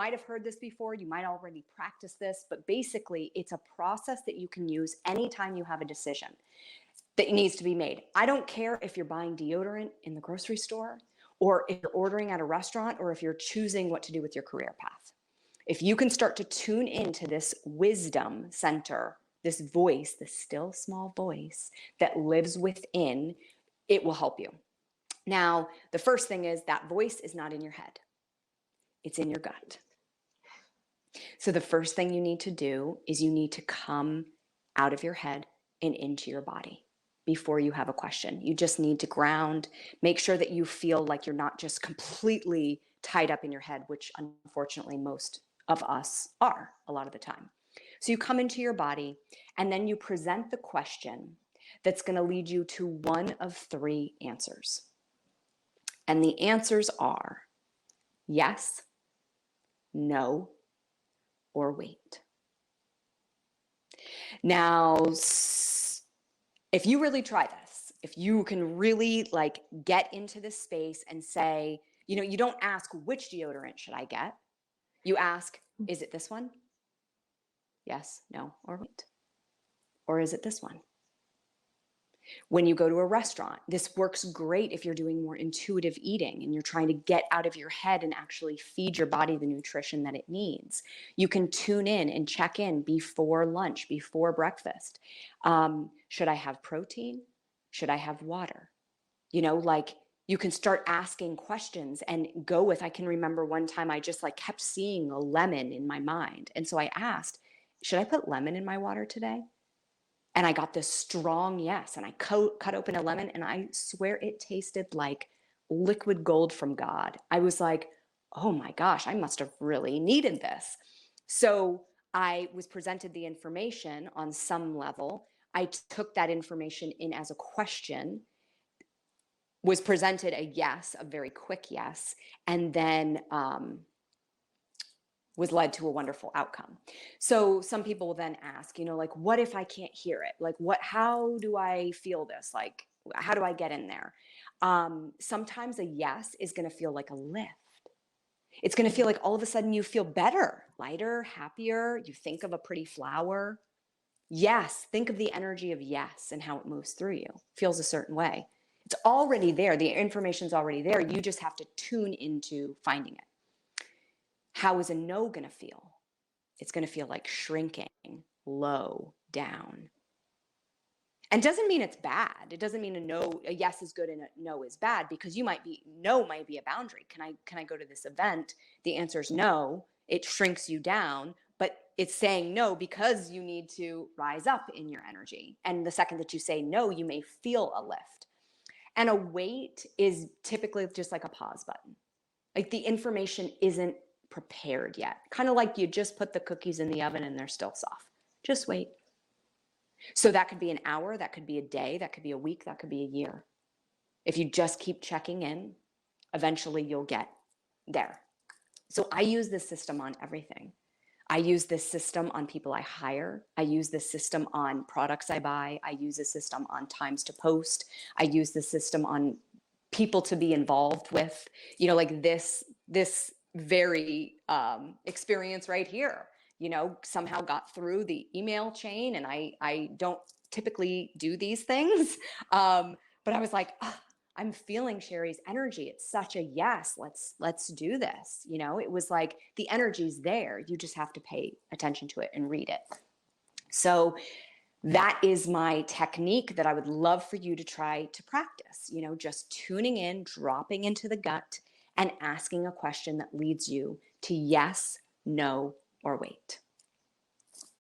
might have heard this before, you might already practice this, but basically it's a process that you can use anytime you have a decision that needs to be made. I don't care if you're buying deodorant in the grocery store, or if you're ordering at a restaurant, or if you're choosing what to do with your career path. If you can start to tune into this wisdom center, this voice, this still small voice that lives within, it will help you. Now, the first thing is that voice is not in your head. It's in your gut. So the first thing you need to do is you need to come out of your head and into your body before you have a question. You just need to ground, make sure that you feel like you're not just completely tied up in your head, which unfortunately most of us are a lot of the time. So you come into your body and then you present the question that's going to lead you to one of three answers. And the answers are yes, no, or wait. Now, if you really try this, if you can really like get into this space and say, you know, you don't ask which deodorant should I get? You ask, is it this one? Yes, no, or wait. Or is it this one? When you go to a restaurant, this works great if you're doing more intuitive eating and you're trying to get out of your head and actually feed your body the nutrition that it needs. You can tune in and check in before lunch, before breakfast. Should I have protein? Should I have water? You know, like you can start asking questions and go with, I can remember one time I just like kept seeing a lemon in my mind. And so I asked, should I put lemon in my water today? And I got this strong yes. And I cut open a lemon and I swear it tasted like liquid gold from God. I was like, oh my gosh, I must have really needed this. So I was presented the information on some level. I took that information in as a question, was presented a yes, a very quick yes, and then was led to a wonderful outcome. So some people will then ask, you know, like, what if I can't hear it? Like, how do I feel this? Like, how do I get in there? Sometimes a yes is going to feel like a lift. It's going to feel like all of a sudden you feel better, lighter, happier. You think of a pretty flower. Yes, think of the energy of yes and how it moves through you. Feels a certain way. It's already there. The information's already there. You just have to tune into finding it. How is a no going to feel? It's going to feel like shrinking, low, down. And doesn't mean it's bad. It doesn't mean a yes is good and a no is bad, because no might be a boundary. Can I go to this event? The answer is no. It shrinks you down, but it's saying no because you need to rise up in your energy. And the second that you say no, you may feel a lift. And a wait is typically just like a pause button. Like the information isn't prepared yet. Kind of like you just put the cookies in the oven and they're still soft. Just wait. So that could be an hour, that could be a day, that could be a week, that could be a year. If you just keep checking in, eventually you'll get there. So I use this system on everything. I use this system on people I hire. I use this system on products I buy. I use this system on times to post. I use this system on people to be involved with, you know, like this very experience right here, you know, somehow got through the email chain. And I don't typically do these things. But I was like, oh, I'm feeling Sherry's energy. It's such a yes, let's do this. You know, it was like the energy's there. You just have to pay attention to it and read it. So that is my technique that I would love for you to try to practice, you know, just tuning in, dropping into the gut and asking a question that leads you to yes, no, or wait.